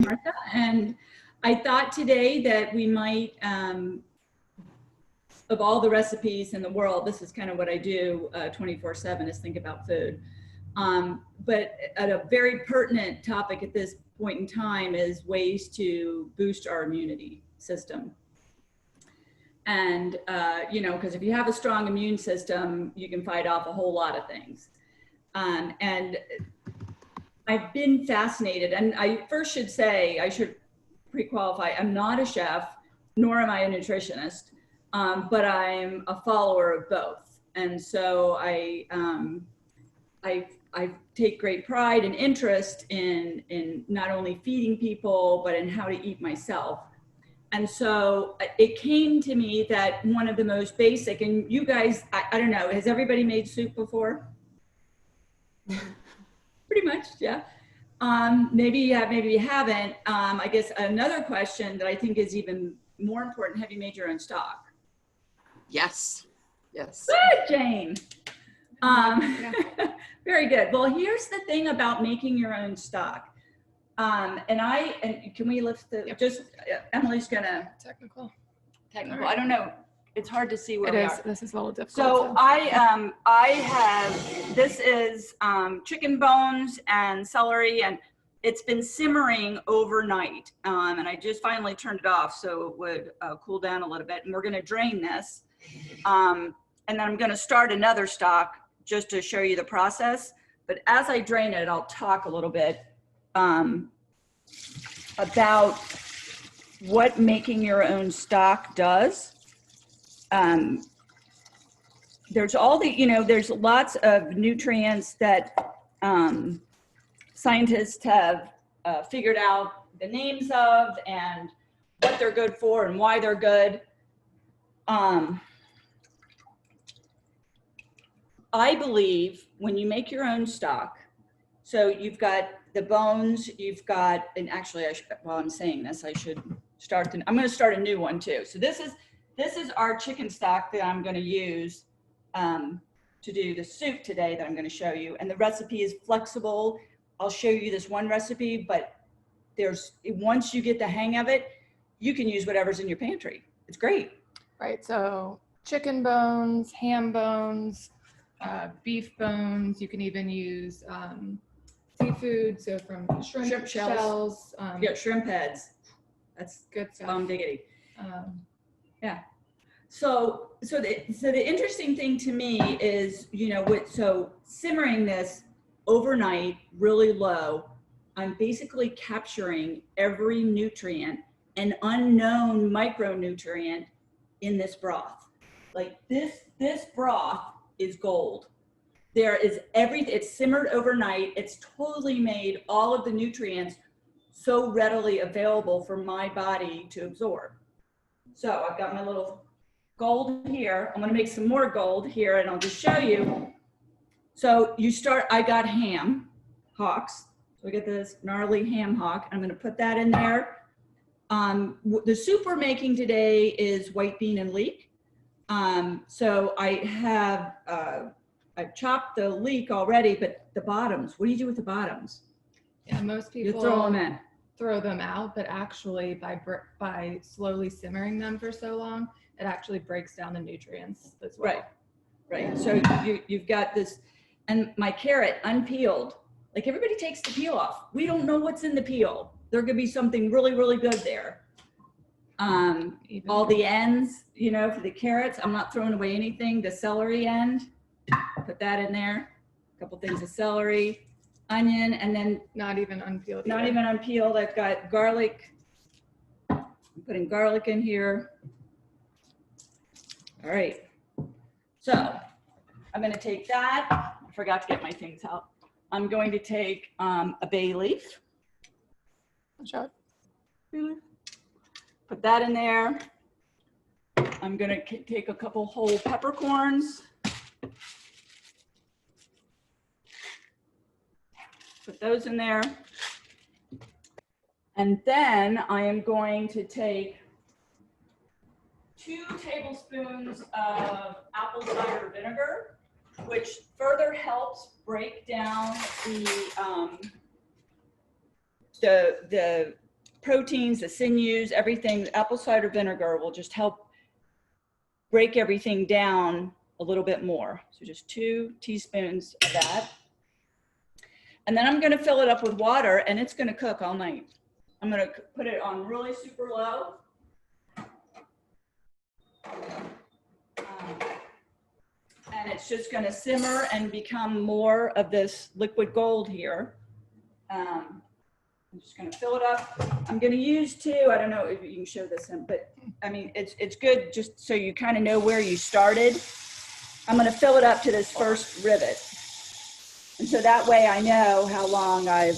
Martha, and I thought today that we might, of all the recipes in the world, this is kind of what I do 24/7 is think about food. But a very pertinent topic at this point in time is ways to boost our immunity system. And, you know, because if you have a strong immune system, you can fight off a whole lot of things. And I've been fascinated, and I first should say, I should pre-qualify, I'm not a chef, nor am I a nutritionist, but I'm a follower of both. And so I take great pride and interest in not only feeding people, but in how to eat myself. And so it came to me that one of the most basic, and you guys, I don't know, has everybody made soup before? Pretty much, yeah. Maybe you have, maybe you haven't. I guess another question that I think is even more important, have you made your own stock? Yes, yes. Good, Jane. Yeah. Very good. Well, here's the thing about making your own stock. And can we lift the, yep. Just, Emily's gonna. Technical. Right. I don't know. It's hard to see where we are. This is a little difficult. So I have, this is chicken bones and celery, and it's been simmering overnight. And I just finally turned it off so it would cool down a little bit. And we're gonna drain this. And then I'm gonna start another stock just to show you the process. But as I drain it, I'll talk a little bit about what making your own stock does. There's all the, you know, there's lots of nutrients that scientists have figured out the names of and what they're good for and why they're good. I believe when you make your own stock, so you've got the bones, you've got, and actually, while I'm saying this, I should start, I'm going to start a new one too. So this is our chicken stock that I'm going to use to do the soup today that I'm going to show you. And the recipe is flexible. I'll show you this one recipe, but once you get the hang of it, you can use whatever's in your pantry. It's great. Right. So chicken bones, ham bones, beef bones. You can even use seafood. So from shrimp shells. Yeah, shrimp heads. That's good stuff. Diggity. Yeah. So the interesting thing to me is, you know, so simmering this overnight really low, I'm basically capturing every nutrient and unknown micronutrient in this broth. Like this broth is gold. There is everything, it's simmered overnight. It's totally made all of the nutrients so readily available for my body to absorb. So I've got my little gold here. I'm gonna make some more gold here and I'll just show you. So I got ham hocks. So we get this gnarly ham hock. I'm gonna put that in there. The soup we're making today is white bean and leek. So I have, I've chopped the leek already, but the bottoms, what do you do with the bottoms? Yeah, most people you throw them in. Throw them out, but actually by slowly simmering them for so long, it actually breaks down the nutrients as well. Right. So you've got this, and my carrot unpeeled. Like everybody takes the peel off. We don't know what's in the peel. There could be something really, really good there. All the ends, you know, for the carrots, I'm not throwing away anything. The celery end, put that in there. A couple things of celery. Onion, and then not even unpeeled. Not even unpeeled. I've got garlic. I'm putting garlic in here. All right. So I'm going to take that. I forgot to get my things out. I'm going to take a bay leaf. Shot. Put that in there. I'm going to take a couple whole peppercorns. Put those in there. And then I am going to take 2 tablespoons of apple cider vinegar, which further helps break down the proteins, the sinews, everything. Apple cider vinegar will just help break everything down a little bit more. So just 2 teaspoons of that. And then I'm gonna fill it up with water, and it's gonna cook all night. I'm gonna put it on really super low. And it's just gonna simmer and become more of this liquid gold here. I'm just gonna fill it up. I'm gonna use 2, I don't know if you can show this in, but I mean, it's good just so you kind of know where you started. I'm gonna fill it up to this first rivet. And so that way I know how long I've,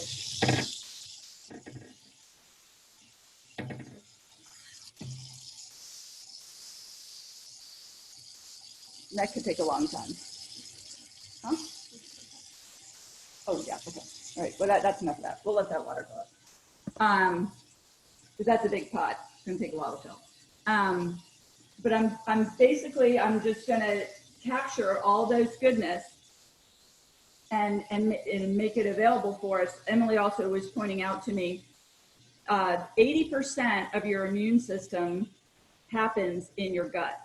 that could take a long time. Huh? Oh yeah, okay. All right, well that's enough of that. We'll let that water go up. Because that's a big pot. It's gonna take a while to fill. But I'm just gonna capture all those goodness and make it available for us. Emily also was pointing out to me, 80% of your immune system happens in your gut.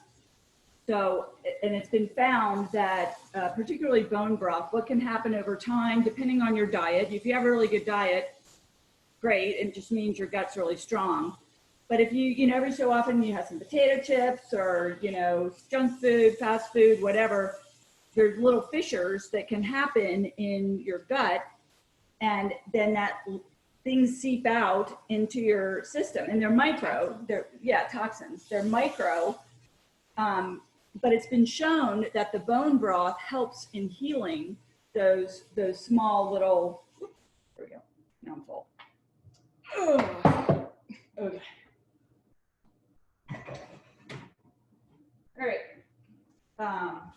So, and it's been found that particularly bone broth, what can happen over time, depending on your diet. If you have a really good diet, great, it just means your gut's really strong. But if you every so often you have some potato chips or, junk food, fast food, whatever, there's little fissures that can happen in your gut, and then things seep out into your system, and they're micro, toxins, they're micro, but it's been shown that the bone broth helps in healing those small little, there we go, now I'm full. Okay. All right. I'm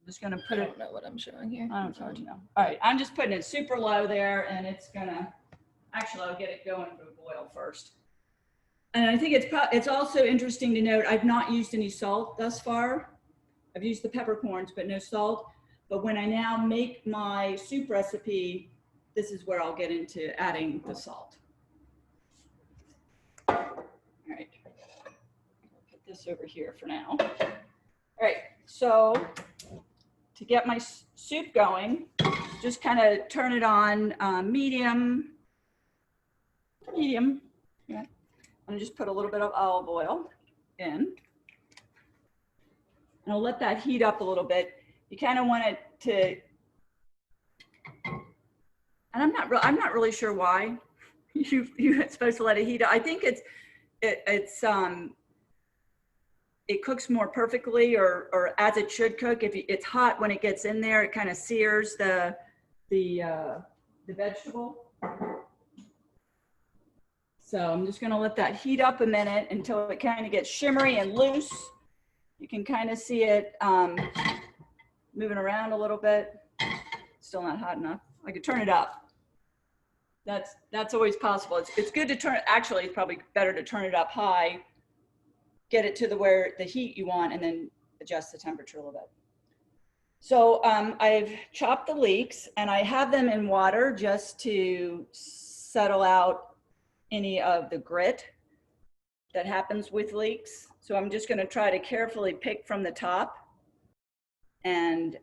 just gonna put I it. don't know what I'm showing here. I don't know. All right, I'm just putting it super low there, and it's gonna. Actually, I'll get it going to a boil first. And I think it's also interesting to note I've not used any salt thus far. I've used the peppercorns, but no salt. But when I now make my soup recipe, this is where I'll get into adding the salt. All right, I'll put this over here for now. All right, so to get my soup going, just kind of turn it on medium. Yeah. I'm just put a little bit of olive oil in. And I'll let that heat up a little bit. You kind of want it to, and I'm not really sure why you're supposed to let it heat up. I think it cooks more perfectly, or as it should cook. If it's hot when it gets in there, it kind of sears the vegetable. So I'm just going to let that heat up a minute until it kind of gets shimmery and loose. You can kind of see it moving around a little bit. Still not hot enough. I could turn it up. That's always possible. It's good to turn. Actually, it's probably better to turn it up high, get it to where the heat you want, and then adjust the temperature a little bit. So I've chopped the leeks, and I have them in water just to settle out any of the grit that happens with leeks. So I'm just going to try to carefully pick from the top and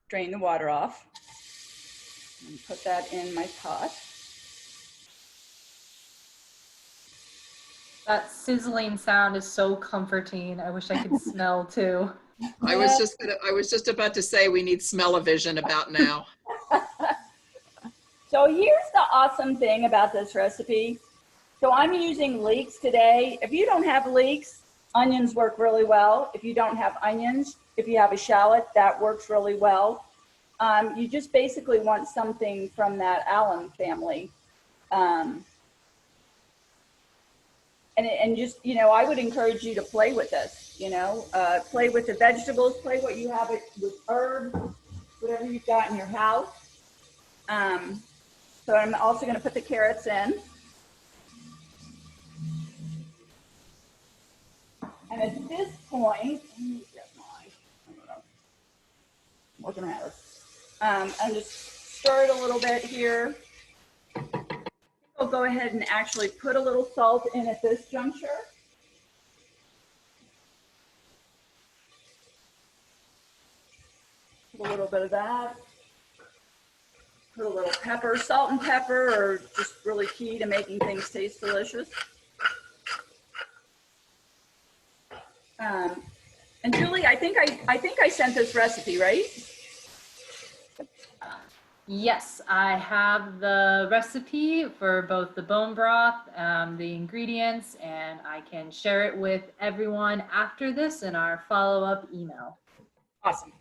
drain the water off and put that in my pot. That sizzling sound is so comforting. I wish I could smell too. I was just about to say we need smell-o-vision about now. So here's the awesome thing about this recipe. So I'm using leeks today. If you don't have leeks, onions work really well. If you don't have onions, if you have a shallot, that works really well. You just basically want something from that alum family. And just, I would encourage you to play with this, play with the vegetables, play what you have with herbs, whatever you've got in your house. So I'm also going to put the carrots in. And at this point, let me get I'm working around. And just stir it a little bit here. I'll go ahead and actually put a little salt in at this juncture. Put a little bit of that. Put a little pepper, salt and pepper are just really key to making things taste delicious. And Julie, I think I sent this recipe, right? Yes, I have the recipe for both the bone broth, the ingredients, and I can share it with everyone after this in our follow-up email. Awesome.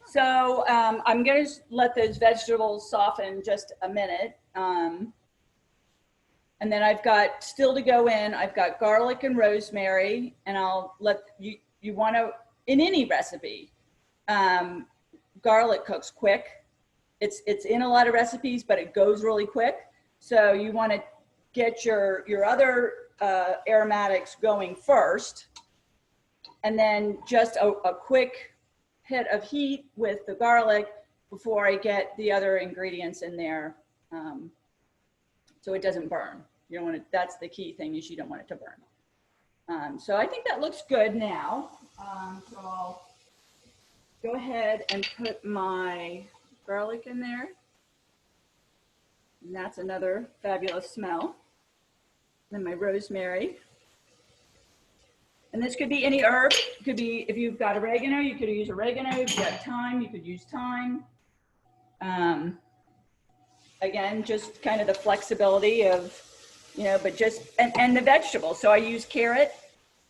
So I'm going to let those vegetables soften just a minute. And then I've got still to go in. I've got garlic and rosemary, and I'll let you want to, in any recipe, garlic cooks quick. It's in a lot of recipes, but it goes really quick. So you want to get your other aromatics going first, and then just a quick hit of heat with the garlic before I get the other ingredients in there, so it doesn't burn. You don't want it. That's the key thing, is you don't want it to burn. So I think that looks good now. So I'll go ahead and put my garlic in there. And that's another fabulous smell. Then my rosemary. And this could be any herb. It could be, if you've got oregano, you could use oregano. If you've got thyme, you could use thyme. Again, just kind of the flexibility of, but just, and the vegetables. So I use carrot.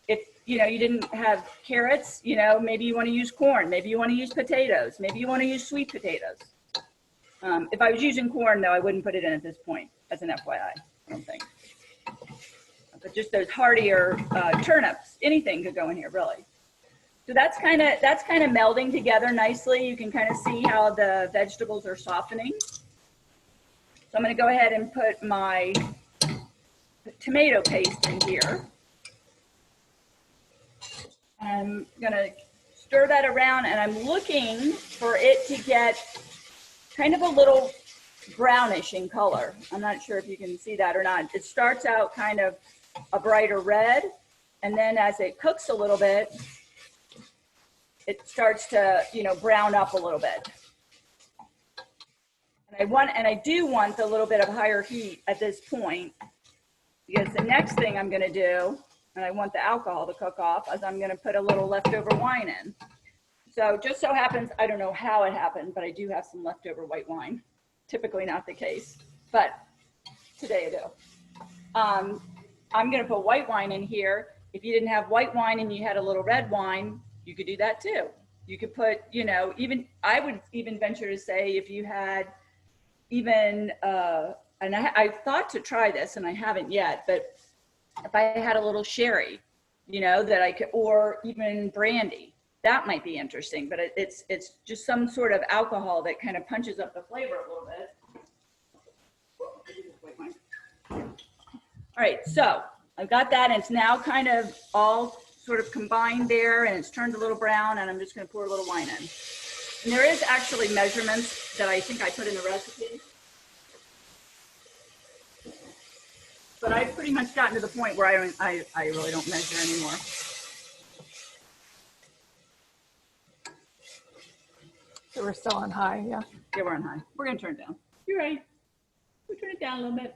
If, you didn't have carrots, maybe you want to use corn. Maybe you want to use potatoes. Maybe you want to use sweet potatoes. If I was using corn, though, I wouldn't put it in at this point, as an FYI, I don't think. But just those heartier turnips, anything could go in here, really. So that's kind of melding together nicely. You can kind of see how the vegetables are softening. So I'm going to go ahead and put my tomato paste in here. I'm going to stir that around, and I'm looking for it to get kind of a little brownish in color. I'm not sure if you can see that or not. It starts out kind of a brighter red, and then as it cooks a little bit, it starts to, brown up a little bit. And I do want a little bit of higher heat at this point, because the next thing I'm going to do, and I want the alcohol to cook off, is I'm going to put a little leftover wine in. So just so happens, I don't know how it happened, but I do have some leftover white wine. Typically not the case, but today I do. I'm going to put white wine in here. If you didn't have white wine and you had a little red wine, you could do that too. You could put, even, I would even venture to say, if you had even, and I thought to try this and I haven't yet, but if I had a little sherry, that I could, or even brandy, that might be interesting. But it's just some sort of alcohol that kind of punches up the flavor a little bit. All right, so I've got that, and it's now kind of all sort of combined there, and it's turned a little brown, and I'm just going to pour a little wine in. And there is actually measurements that I think I put in the recipe. But I've pretty much gotten to the point where I really don't measure anymore. So we're still on high, yeah. Yeah, we're on high. We're going to turn it down. You're right. We'll turn it down a little bit.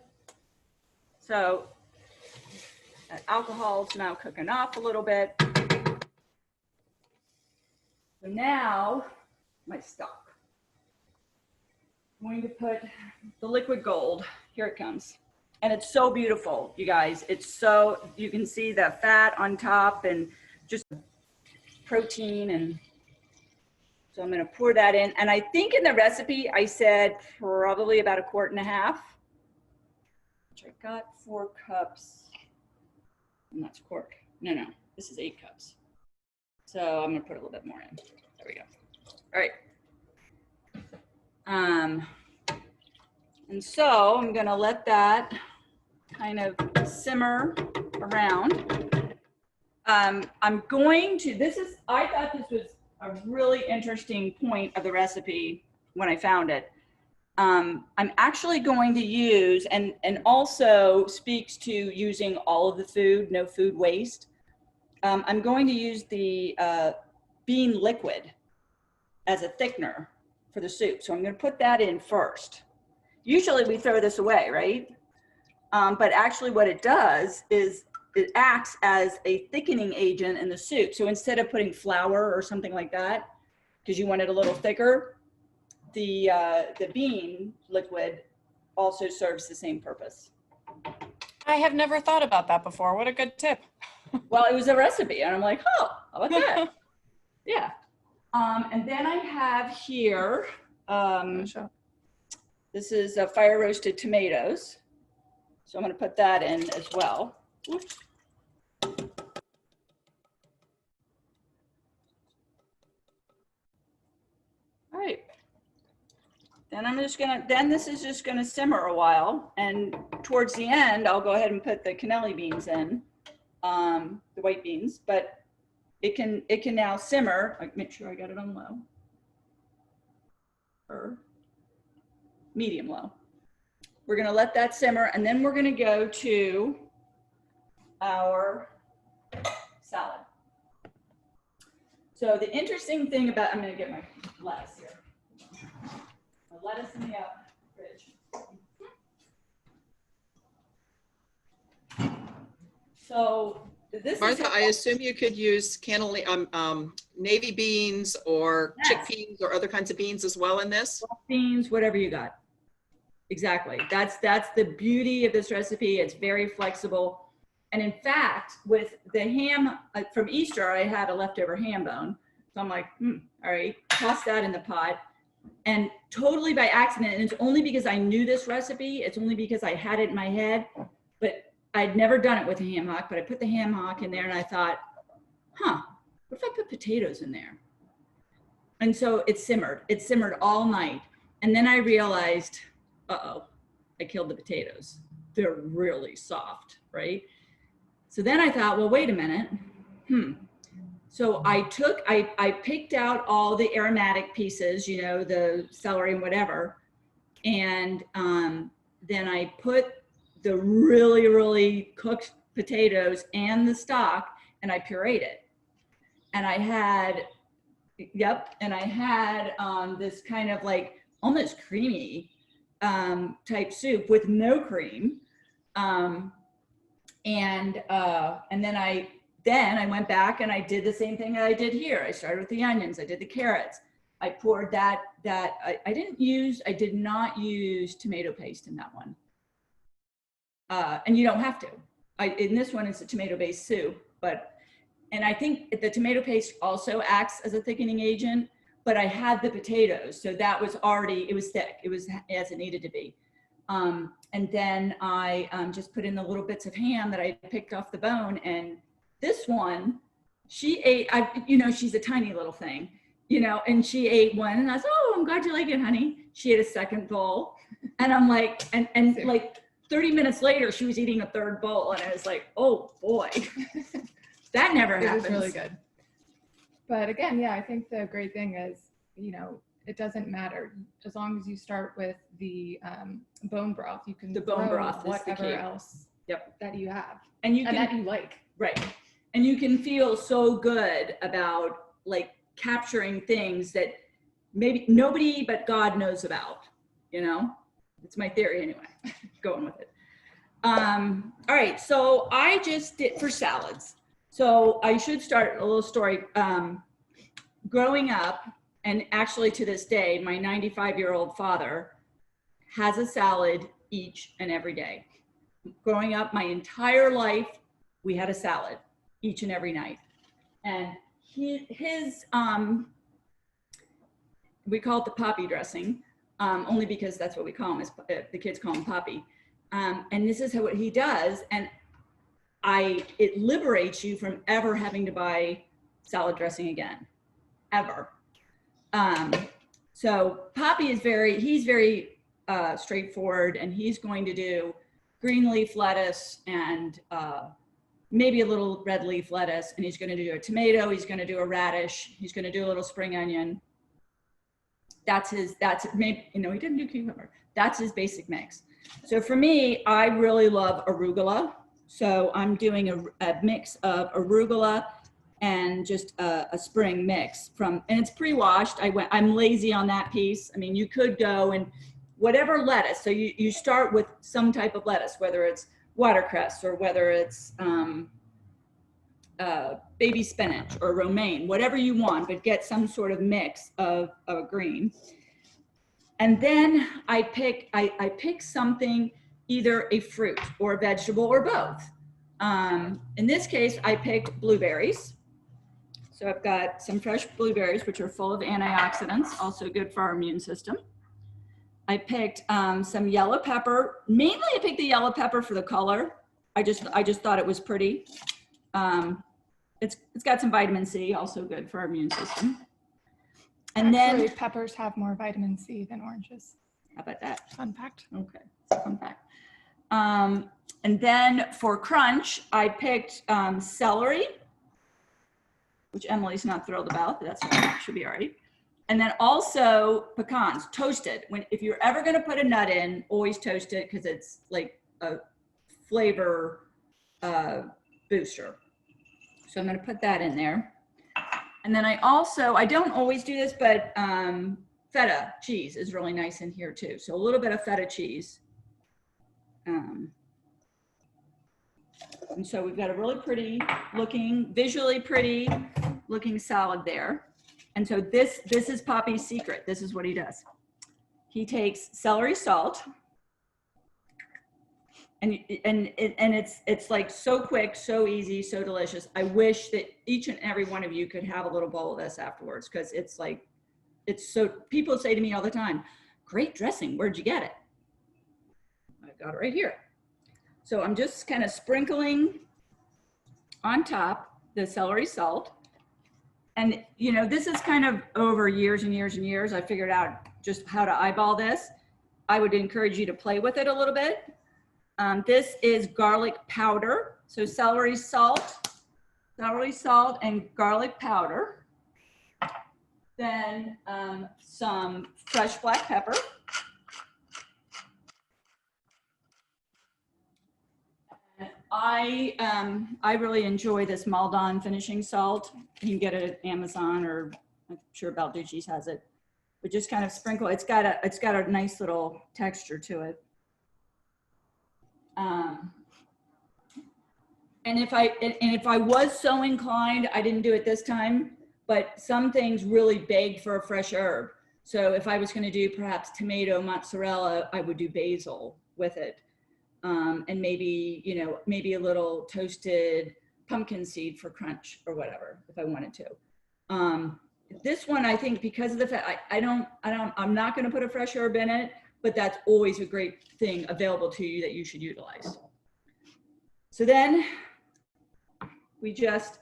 So that alcohol is now cooking off a little bit. So now my stock. I'm going to put the liquid gold. Here it comes. And it's so beautiful, you guys. It's so, you can see the fat on top and just protein. And so I'm going to pour that in. And I think in the recipe, I said probably about 1.5 quarts. Which I got 4 cups. And that's quart. No, this is 8 cups. So I'm going to put a little bit more in. There we go. All right. And so I'm going to let that kind of simmer around. I'm going to, I thought this was a really interesting point of the recipe. when I found it. I'm actually going to use, and also speaks to using all of the food, no food waste. I'm going to use the bean liquid as a thickener for the soup. So I'm going to put that in first. Usually we throw this away, right? But actually what it does is it acts as a thickening agent in the soup. So instead of putting flour or something like that, because you want it a little thicker, the bean liquid also serves the same purpose. I have never thought about that before. What a good tip. Well, it was a recipe, and I'm like, oh, how about that? Yeah. And then I have here, this is fire roasted tomatoes. So I'm going to put that in as well. Oops. All right. Then I'm just gonna, then this is just gonna simmer a while, and towards the end, I'll go ahead and put the cannelli beans in, the white beans, but it can now simmer. Like, make sure I got it on low, or medium low. We're gonna let that simmer, and then we're gonna go to our salad. So the interesting thing about, I'm gonna get my lettuce here. Lettuce in the fridge. So this Martha, is I assume you could use navy beans or Yes. chickpeas or other kinds of beans as well in this? beans, whatever you got. Exactly. That's the beauty of this recipe. It's very flexible. And in fact, with the ham from Easter, I had a leftover ham bone. So I'm like, all right, toss that in the pot. And totally by accident, and it's only because I knew this recipe, it's only because I had it in my head, but I'd never done it with a ham hock, but I put the ham hock in there and I thought, what if I put potatoes in there? And so it simmered all night. And then I realized, uh-oh, I killed the potatoes. They're really soft, right? So then I thought, well, wait a minute. So I picked out all the aromatic pieces, you know, the celery and whatever. And then I put the really, really cooked potatoes and the stock, and I pureed it. And I had, this kind of like almost creamy type soup with no cream. And then I went back and I did the same thing that I did here. I started with the onions, I did the carrots. I poured I did not use tomato paste in that one. And you don't have to. In this one, it's a tomato-based soup, and I think the tomato paste also acts as a thickening agent, but I had the potatoes. So that was already, it was thick. It was as it needed to be. And then I just put in the little bits of ham that I picked off the bone, and this one, she ate, she's a tiny little thing, and she ate one, and I was, oh, I'm glad you like it, honey. She ate a second bowl, and I'm like, and like 30 minutes later, she was eating a third bowl, and I was like, oh boy, that never happens. It was really good. But again, yeah, I think the great thing is, it doesn't matter as long as you start with the bone broth. You can the bone broth is whatever the key. Else that you have and that you like. Right. And you can feel so good about like capturing things that maybe nobody but God knows about, it's my theory anyway, going with it. All right. So I just did for salads. So I should start a little story. Growing up, and actually to this day, my 95-year-old father has a salad each and every day. Growing up, my entire life, we had a salad each and every night. And his we call it the Poppy dressing, only because that's what we call him, the kids call him Poppy. And this is what he does. And it liberates you from ever having to buy salad dressing again, ever. So Poppy is he's very straightforward, and he's going to do green leaf lettuce and maybe a little red leaf lettuce, and he's going to do a tomato, he's going to do a radish, he's going to do a little spring onion, maybe, you know, he didn't do cucumber. That's his basic mix. So for me, I really love arugula. So I'm doing a mix of arugula and just a spring mix and it's pre-washed. I'm lazy on that piece. I mean, you could go and whatever lettuce. So you start with some type of lettuce, whether it's watercress or whether it's baby spinach or romaine, whatever you want, but get some sort of mix of a green. And then I pick something, either a fruit or a vegetable or both. In this case, I picked blueberries. So I've got some fresh blueberries, which are full of antioxidants, also good for our immune system. I picked some yellow pepper. Mainly I picked the yellow pepper for the color. I just thought it was pretty. It's got some vitamin C, also good for our immune system. And Actually, then peppers have more vitamin C than oranges. how about that? Fun fact. Okay, fun fact. And then for crunch, I picked celery, which Emily's not thrilled about, but that should be all right. And then also pecans, toasted. If you're ever gonna put a nut in, always toast it because it's like a flavor booster. So I'm gonna put that in there. And then I don't always do this, but feta cheese is really nice in here too. So a little bit of feta cheese. And so we've got a really pretty looking, visually pretty looking salad there. And so this is Poppy's secret. This is what he does. He takes celery salt, and it's like so quick, so easy, so delicious. I wish that each and every one of you could have a little bowl of this afterwards, because it's like, people say to me all the time, great dressing, where'd you get it? I got it right here. So I'm just kind of sprinkling on top the celery salt. And, you know, this is kind of over years and years and years. I figured out just how to eyeball this. I would encourage you to play with it a little bit. This is garlic powder. So celery salt and garlic powder. Then some fresh black pepper. I really enjoy this Maldon finishing salt. You can get it at Amazon, or I'm sure Balducci's has it. But just kind of sprinkle. It's got a nice little texture to it. And if I was so inclined, I didn't do it this time, but some things really beg for a fresh herb. So if I was going to do perhaps tomato mozzarella, I would do basil with it. And maybe, you know, maybe a little toasted pumpkin seed for crunch or whatever, if I wanted to. This one, I think, because of the fact, I'm not going to put a fresh herb in it, but that's always a great thing available to you that you should utilize. So then we just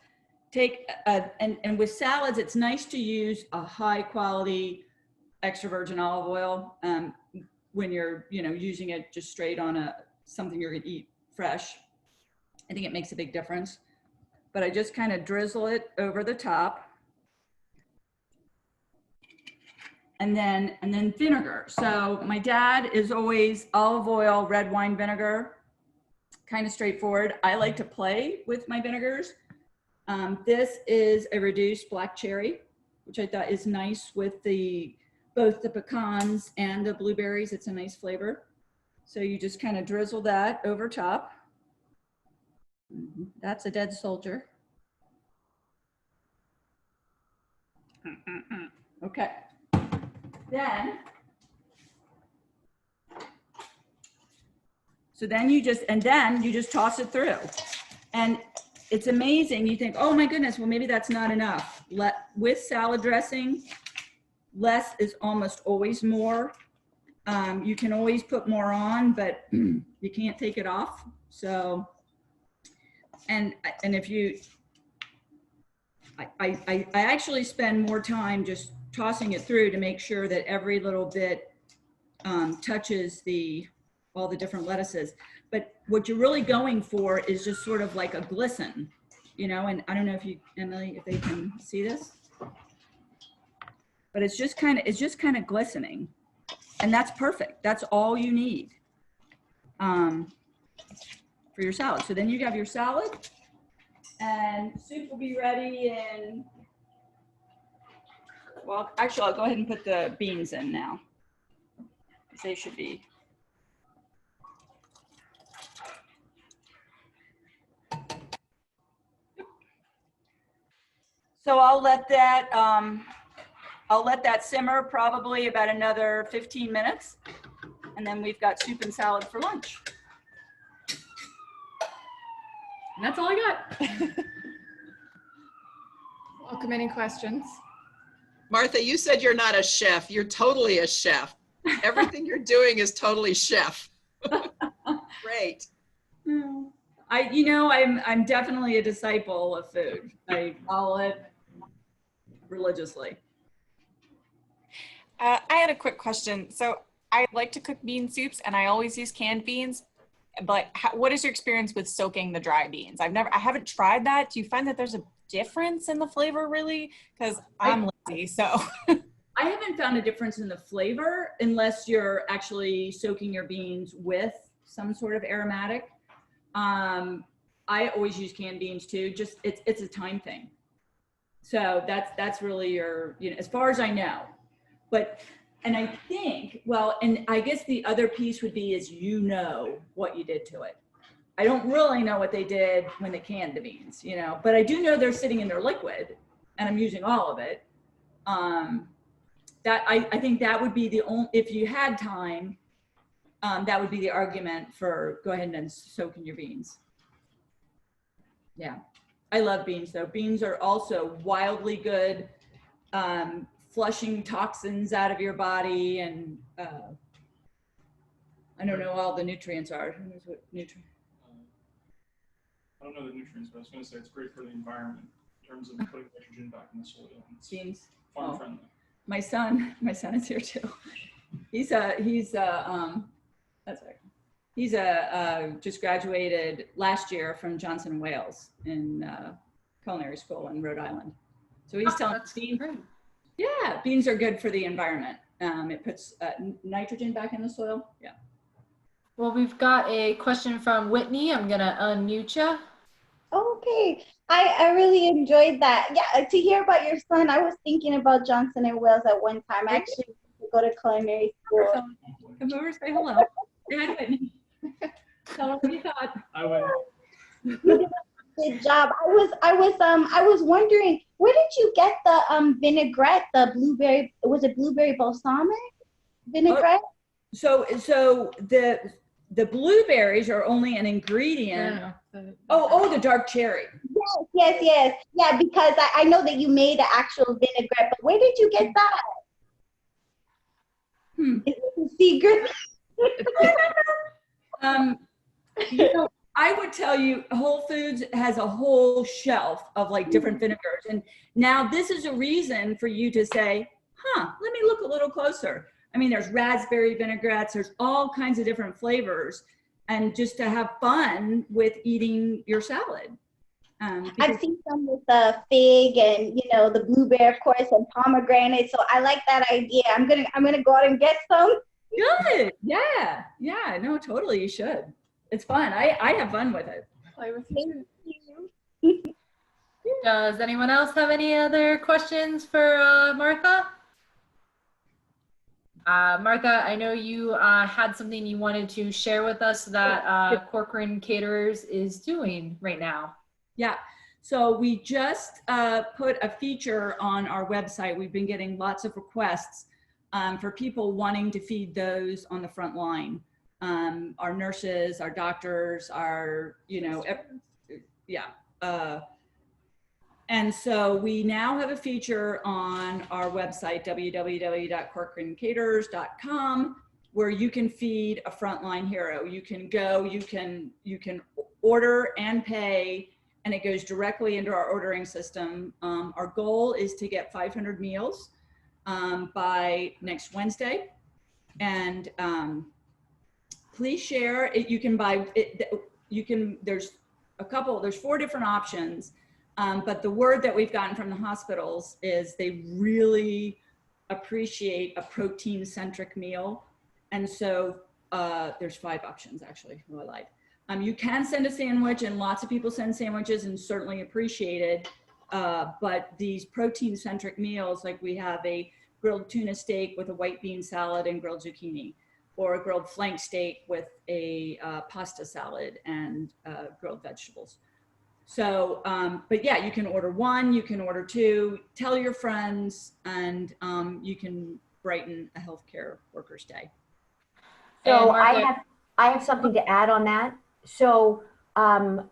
take, and with salads, it's nice to use a high quality extra virgin olive oil when you're, you know, using it just straight on something you're gonna eat fresh. I think it makes a big difference. But I just kind of drizzle it over the top. And then vinegar. So my dad is always olive oil, red wine vinegar, kind of straightforward. I like to play with my vinegars. This is a reduced black cherry, which I thought is nice with both the pecans and the blueberries. It's a nice flavor. So you just kind of drizzle that over top. That's a dead soldier. Okay. Then you just toss it through. And it's amazing. You think, oh my goodness, well, maybe that's not enough. With salad dressing, less is almost always more. You can always put more on, but you can't take it off. So, and if you, I actually spend more time just tossing it through to make sure that every little bit touches all the different lettuces. But what you're really going for is just sort of like a glisten, you know, and I don't know if Emily, if they can see this. but it's just kind of glistening, and that's perfect. That's all you need for your salad. So then you have your salad, and soup will be ready in, well, actually, I'll go ahead and put the beans in now. They should be. So I'll let that simmer probably about another 15 minutes. And then we've got soup and salad for lunch. And that's all I got. Welcome any questions. Martha, you said you're not a chef. You're totally a chef. Everything you're doing is totally chef. Great. I'm definitely a disciple of food. I follow it religiously. I had a quick question. So I like to cook bean soups and I always use canned beans, but what is your experience with soaking the dry beans? I haven't tried that. Do you find that there's a difference in the flavor really? Because I'm lazy, so. I haven't found a difference in the flavor unless you're actually soaking your beans with some sort of aromatic. I always use canned beans too. Just it's a time thing. So that's really your, as far as I know. And I think, well, and I guess the other piece would be is what you did to it. I don't really know what they did when they canned the beans, but I do know they're sitting in their liquid and I'm using all of it. That I think that would be the only, if you had time, that would be the argument for go ahead and soak in your beans. Yeah, I love beans though. Beans are also wildly good, flushing toxins out of your body, and I don't know all the nutrients are. Who knows what nutrients? I don't know the nutrients, but I was going to say it's great for the environment in terms of putting nitrogen back in the soil. It's Beans. farm friendly. My son is here too. He's just graduated last year from Johnson & Wales in culinary school in Rhode Island. So he's telling me, yeah, beans are good for the environment. It puts nitrogen back in the soil. Yeah. Well, we've got a question from Whitney. I'm gonna unmute you. Okay, I really enjoyed that. Yeah, to hear about your son, I was thinking about Johnson and Wales at one time. I actually go to culinary school. Come over, say hello. Yeah, Whitney. Tell her what you thought. I would. Good job. I was wondering, where did you get the vinaigrette, the blueberry? Was it blueberry balsamic vinaigrette? So the blueberries are only an ingredient. Oh, the dark cherry. Yes. Yeah, because I know that you made an actual vinaigrette, but where did you get that? Is it a secret? I would tell you Whole Foods has a whole shelf of like different vinegars. And now this is a reason for you to say, let me look a little closer. I mean, there's raspberry vinaigrettes, there's all kinds of different flavors, and just to have fun with eating your salad. I've seen some with the fig and the blueberry, of course, and pomegranate. So I like that idea. I'm gonna go out and get some. Good. Yeah. No, totally. You should. It's fun. I have fun with it. Play with Thank you. you. Does anyone else have any other questions for Martha? Martha, I know you had something you wanted to share with us that Corcoran Caterers is doing right now. Yeah. So we just put a feature on our website. We've been getting lots of requests for people wanting to feed those on the front line. Our nurses, our doctors, and so we now have a feature on our website, www.corcorancaterers.com, where you can feed a frontline hero. You can go, you can order and pay, and it goes directly into our ordering system. Our goal is to get 500 meals by next Wednesday. And please share it. You can buy it. There's 4 different options. But the word that we've gotten from the hospitals is they really appreciate a protein-centric meal. And so there's 5 options, actually. Oh, I lied. You can send a sandwich, and lots of people send sandwiches and certainly appreciated. But these protein-centric meals, like we have a grilled tuna steak with a white bean salad and grilled zucchini, or a grilled flank steak with a pasta salad and grilled vegetables. So, but yeah, you can order 1, you can order 2, tell your friends, and you can brighten a healthcare worker's day. So Martha- I have something to add on that. So I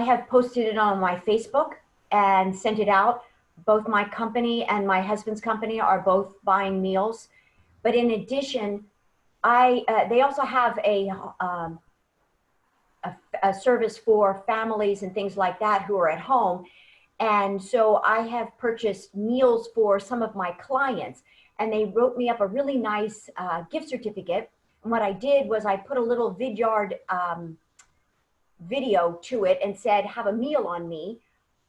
have posted it on my Facebook and sent it out. Both my company and my husband's company are both buying meals. But in addition, they also have a service for families and things like that who are at home. And so I have purchased meals for some of my clients, and they wrote me up a really nice gift certificate. And what I did was I put a little Vidyard video to it and said, have a meal on me,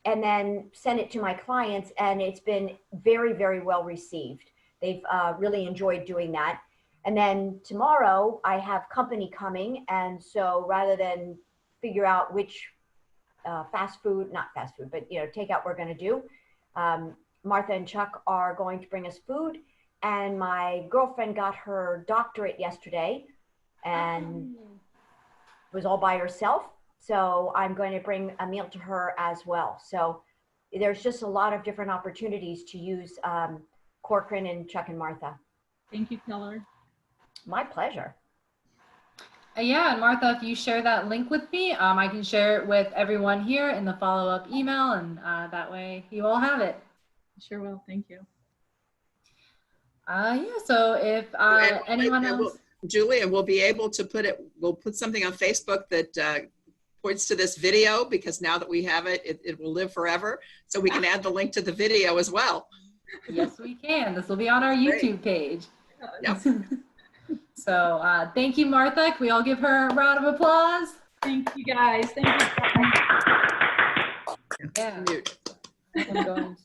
and then sent it to my clients. And it's been very, very well received. They've really enjoyed doing that. And then tomorrow I have company coming. And so rather than figure out which not fast food, but takeout we're going to do, Martha and Chuck are going to bring us food. And my girlfriend got her doctorate yesterday and was all by herself. So I'm going to bring a meal to her as well. So there's just a lot of different opportunities to use Corcoran and Chuck and Martha. Thank you, Keller. My pleasure. Yeah, and Martha, if you share that link with me, I can share it with everyone here in the follow-up email, and that way you all have it. Sure will. Thank you. Yeah, so if anyone else. Julie, and we'll be able to we'll put something on Facebook that points to this video, because now that we have it, it will live forever. So we can add the link to the video as well. Yes, we can. This will be on our YouTube page. Yep. So thank you, Martha. Can we all give her a round of applause? Thank you, guys. Thank you. Yeah. Mute. I'm going